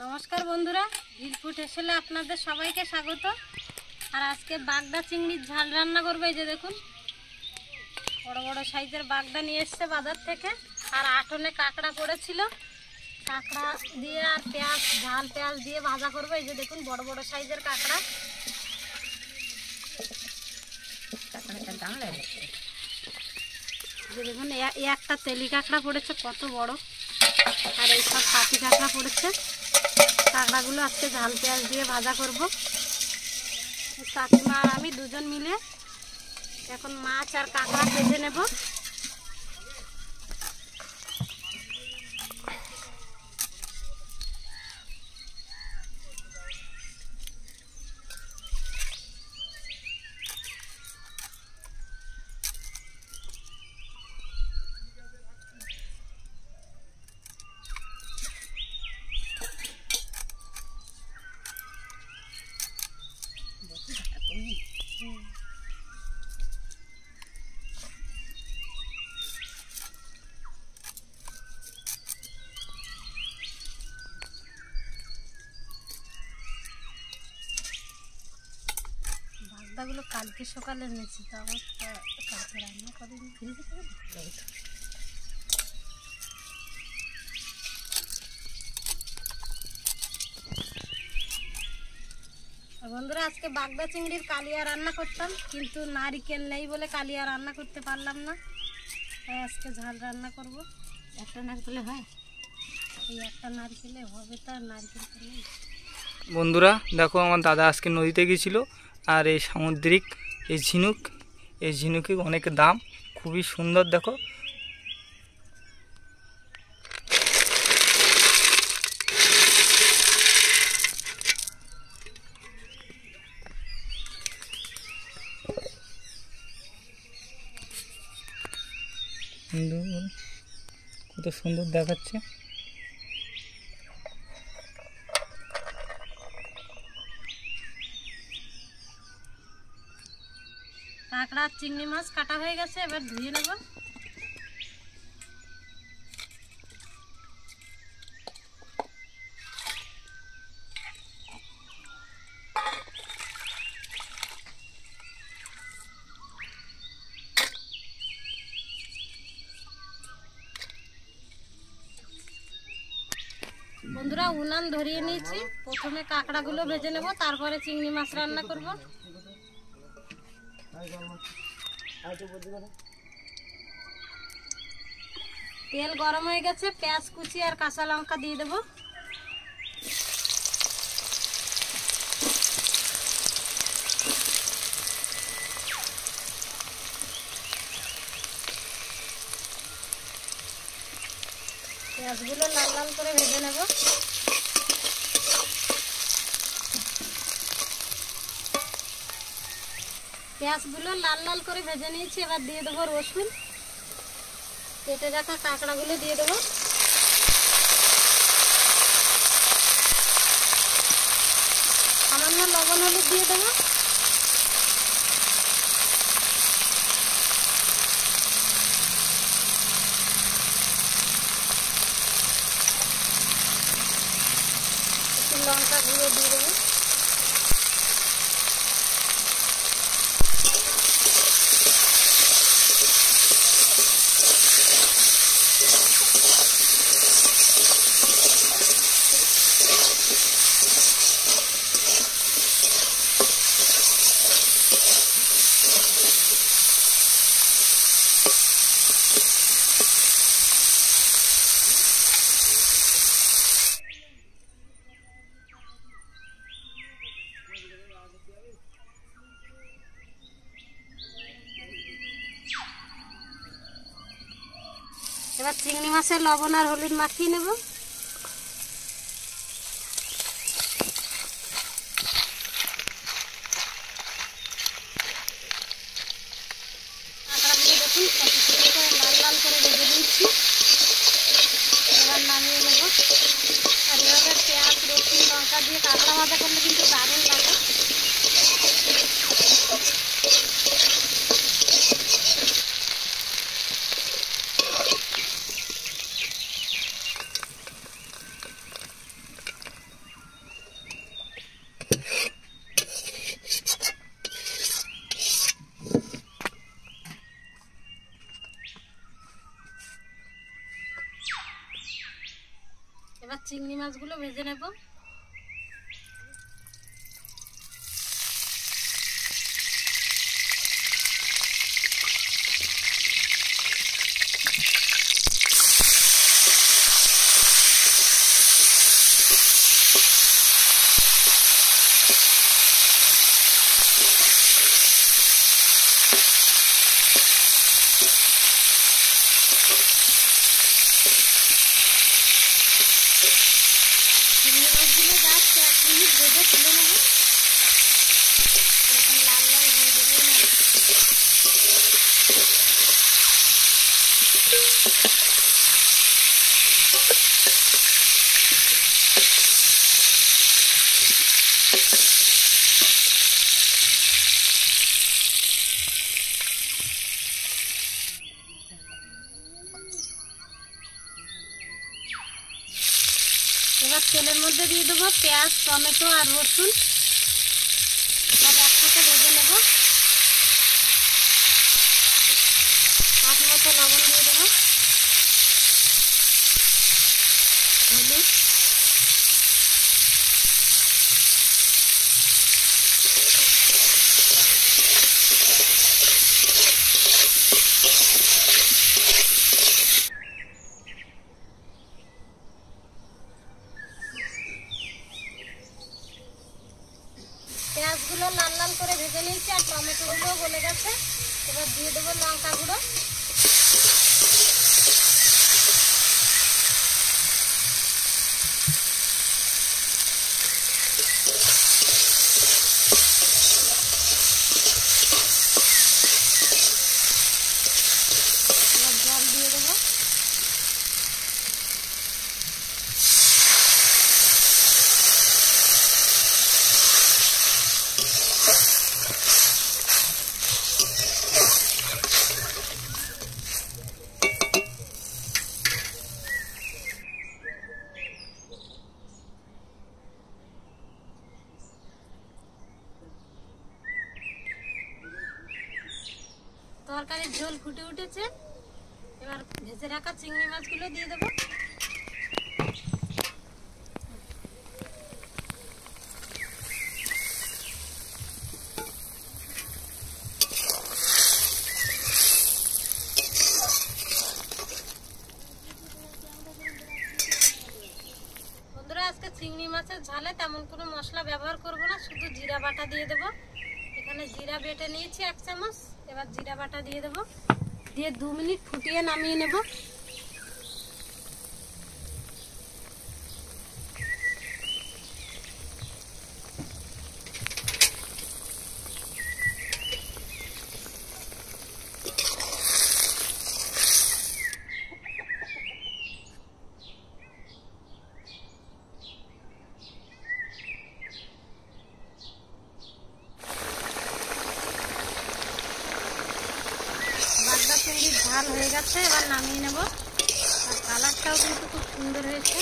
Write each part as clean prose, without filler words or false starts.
নমস্কার বন্ধুরা, হিলফুড হেসেলে আপনাদের সবাইকে স্বাগত। আর আজকে বাগদা চিংড়ির ঝাল রান্না করবো। এই যে দেখুন, বড় বড় সাইজের বাগদা নিয়ে এসছে বাজার থেকে। আর আটনে কাঁকড়া পড়েছিল, কাঁকড়া দিয়ে আর পেঁয়াজ, ঝাল পেঁয়াজ দিয়ে ভাজা করবো। এই যে দেখুন, বড় বড় সাইজের কাঁকড়া। যে দেখুন, একটা তেলি কাঁকড়া পড়েছে, কত বড়। আর এই সব পাতি কাঁকড়া পড়েছে। কাঁকড়াগুলো আজকে ঝাল পেঁয়াজ দিয়ে ভাজা করব। কাকিমা আর আমি দুজন মিলে এখন মাছ আর কাঁকড়া ভেজে নেব। বাগদাগুলো কালকে সকালে নিয়েছি, তো আবার কালকে রান্না করিনি, ফ্রিজে থেকে বন্ধুরা, আজকে বাগদা চিংড়ির কালিয়া রান্না করতাম, কিন্তু নারিকেল নেই বলে কালিয়া রান্না করতে পারলাম না। তাই আজকে ঝাল রান্না করব। একটা নারকেলে হয়, এই একটা নারকেলে হবে, তো নারকেল নেই। বন্ধুরা দেখো, আমার দাদা আজকে নদীতে গিয়েছিল। আর এই সামুদ্রিক এই ঝিনুকে অনেক দাম, খুবই সুন্দর। দেখো কত সুন্দর দেখাচ্ছে। কাঁকড়া চিংড়ি মাছ কাটা হয়ে গেছে, এবার ধুয়ে নেব। বন্ধুরা, উনান ধরিয়ে নিয়েছি। প্রথমে কাঁকড়াগুলো ভেজে নেব, তারপরে চিংড়ি মাছ রান্না করব। তেল গরম হয়ে গেছে, পেঁয়াজ কুচি আর কাঁচা লঙ্কা দিয়ে দেবো। পেঁয়াজগুলো লাল লাল করে ভেজে নেব। পেঁয়াজগুলো লাল লাল করে ভেজে নিয়েছি, এবার দিয়ে দেবো রসুন। কেটে রাখা কাঁকড়াগুলো দিয়ে দেবো। সামান্য লবণ হলুদ দিয়ে দেবো। একটু লঙ্কা গুঁড়ো দিয়ে দেবো। এবার চিংড়ি মাছের লবণ আর হলুদ মাখিয়ে নেব। কাঁকড়াগুলো দেখুন, কত সুন্দর করে লাল লাল করে ভেজে দিয়েছি। এবার নামিয়ে নেব। আর এভাবে পেঁয়াজ, রসুন, লঙ্কা দিয়ে কাঁকড়া ভাজা করলে কিন্তু দারুণ লাগে। এবার চিংড়ি মাছগুলো ভেজে নেব। চিংড়ি মাছগুলো জাস্ট 1 মিনিট ভেজে তুলে নেব। এরকম লাল লাল হয়ে গেলেই না। এবার তেলের মধ্যে দিয়ে দেবো পেঁয়াজ, টমেটো আর রসুন, সব একসাথে ভেজে নেব। হাত মতো লবণ দিয়ে দেবো, হলুদ, পেঁয়াজগুলো লাল লাল করে ভেজে নিয়েছি আর টমেটোগুলো গলে গেছে। এবার দিয়ে দেবো লঙ্কা গুঁড়ো, এবার জল দিয়ে দেবো। তরকারির ঝোল ফুটে উঠেছে। এবার ভেজে রাখা চিংড়ি মাছগুলো দিয়ে দেবো। বন্ধুরা, আজকে চিংড়ি মাছের ঝালে তেমন কোনো মশলা ব্যবহার করব না, শুধু জিরা বাটা দিয়ে দেবো। এখানে জিরা বেটে নিয়েছি 1 চামচ। এবার জিরা বাটা দিয়ে দেবো, দিয়ে 2 মিনিট ফুটিয়ে নামিয়ে নেব। বাগদা চিংড়ির ঝাল হয়ে গেছে, এবার নামিয়ে নেব। আর কালারটাও কিন্তু খুব সুন্দর হয়েছে।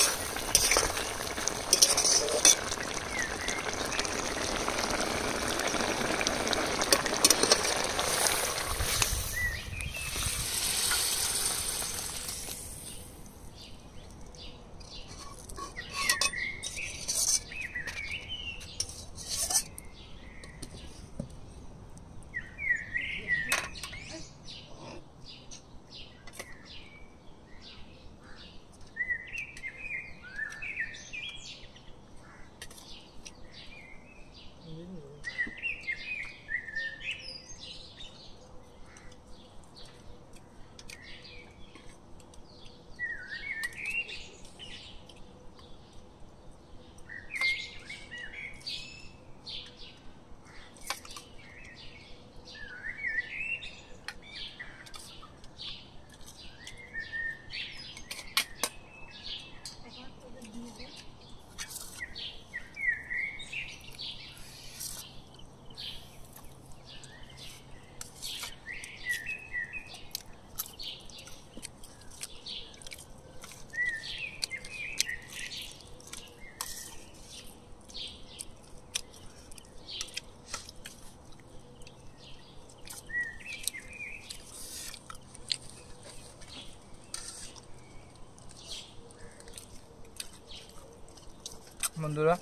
বন্ধুরা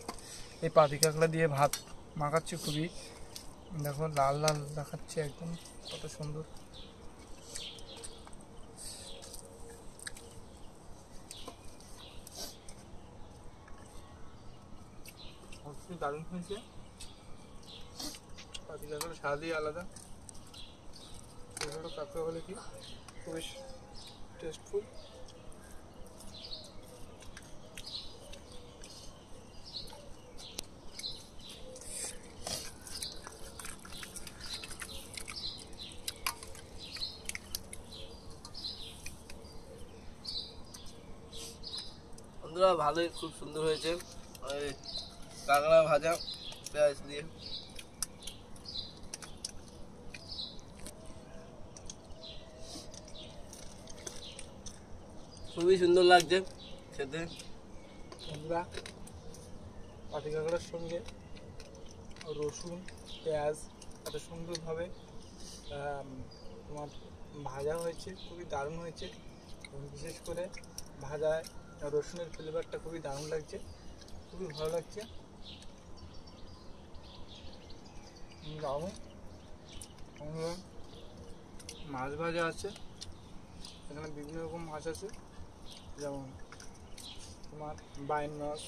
এই পাতি কাঁকড়া দিয়ে ভাত মাখাচ্ছি, খুবই দেখো লাল লাল দেখাচ্ছে একদম, কত সুন্দর। দারুণ হয়েছে, পাতি কাঁকড়া স্বাদই আলাদা। ছোটো কাঁকড়া হলে কি খুবই টেস্টফুল। বন্ধুরা ভালোই, খুব সুন্দর হয়েছে। কাঁকড়া ভাজা পেঁয়াজ দিয়ে, খুবই সুন্দর লাগছে খেতে। বন্ধুরা পাতি কাঁকড়ার সঙ্গে রসুন পেঁয়াজ এত সুন্দরভাবে তোমার ভাজা হয়েছে, খুবই দারুণ হয়েছে। এবং বিশেষ করে ভাজায় রসুনের ফ্লেভারটা খুবই দারুণ লাগছে, খুবই ভালো লাগছে। দারুণ। মাছ ভাজা আছে, এখানে বিভিন্ন রকম মাছ আছে, যেমন তোমার বাইন মাছ,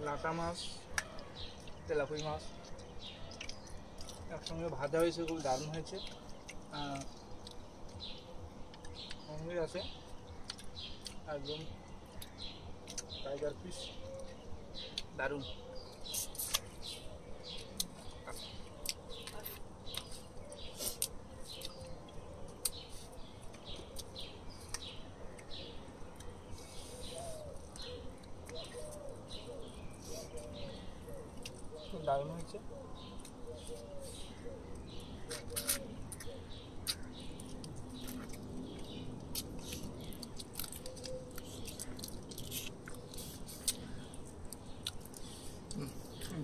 লাটা মাছ, তেলাপুই মাছ একসঙ্গে ভাজা হয়েছে, খুব দারুণ হয়েছে। সঙ্গে আছে একদম টাইগার ফিশ, দারুণ। খুব দারুণ হয়েছে।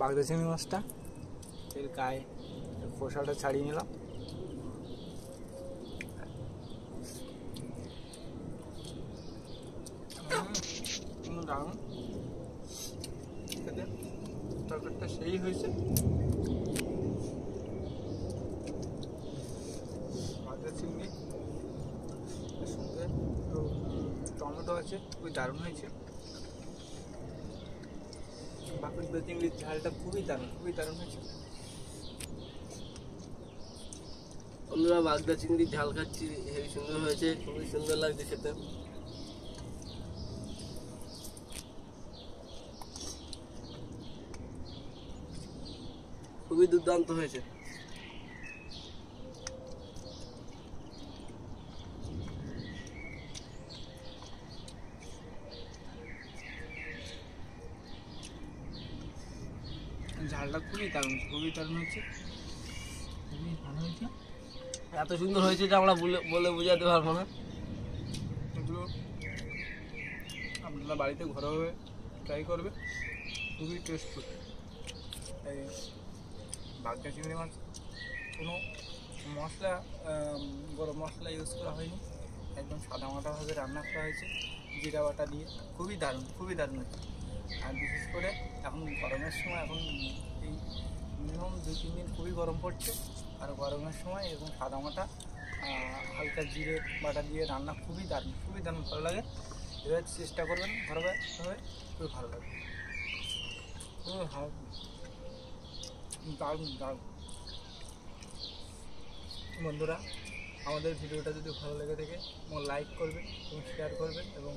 বাগদা চিংড়ি মাছটা এর গায়ে খোসাটা ছাড়িয়ে নিলাম। দারুণ খেতে, তরকারিটা সেই হয়েছে। বাগদা চিংড়ি এর সঙ্গে একটু টমেটো আছে, খুবই দারুণ হয়েছে। বাগদা চিংড়ির ঝালটা খুবই দারুণ, খুবই দারুণ হয়েছে। বন্ধুরা বাগদা চিংড়ির ঝাল খাচ্ছি, হেবি সুন্দর হয়েছে, খুবই সুন্দর লাগছে খেতে। খুবই দুর্দান্ত হয়েছে। ঝালটা খুবই দারুণ, খুবই দারুণ হয়েছে, খুবই ভালো হয়েছে। এত সুন্দর হয়েছে যে আমরা বলে বোঝাতে পারবো না। এগুলো আপনারা বাড়িতে ঘরোয়া ট্রাই করবে, খুবই টেস্টফুল। এই বাগদা চিংড়ি মাছ কোনো মশলা, গরম মশলা ইউজ করা হয়নি, একদম সাদামাটাভাবে রান্না করা হয়েছে জিরা বাটা দিয়ে, খুবই দারুণ, খুবই দারুণ হয়েছে। আর বিশেষ করে এখন গরমের সময়, এখন এই মিনিমাম 2-3 দিন খুবই গরম পড়ছে, আর গরমের সময় এরকম সাদামাটা হালকা জিরে বাটা দিয়ে রান্না খুবই দারুণ, খুবই দারুণ ভালো লাগে। এবার চেষ্টা করবেন ঘরোয়াভাবে, খুবই ভালো লাগে, খুবই ভালো, দারুণ দারুণ। বন্ধুরা আমাদের ভিডিওটা যদি ভালো লেগে থাকে লাইক করবেন এবং শেয়ার করবেন এবং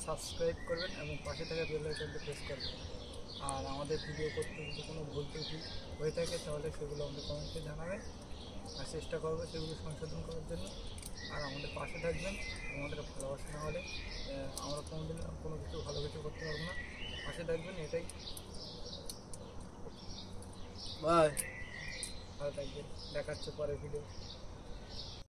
সাবস্ক্রাইব করবেন এবং পাশে থাকা বেল আইকনটা প্রেস করবেন। আর আমাদের ভিডিও করতে যদি কোনো ভুল ত্রুটি হয়ে থাকে তাহলে সেগুলো আমাদের কমেন্টে জানাবেন, আর চেষ্টা করবো সেগুলো সংশোধন করার জন্য। আর আমাদের পাশে থাকবেন, আমাদের ভালোবাসা না হলে আমরা কোনোদিন কোনো কিছু ভালো কিছু করতে পারবো না। পাশে থাকবেন, এটাই। বাই। ভালো থাকবেন, দেখাচ্ছে পরের ভিডিও।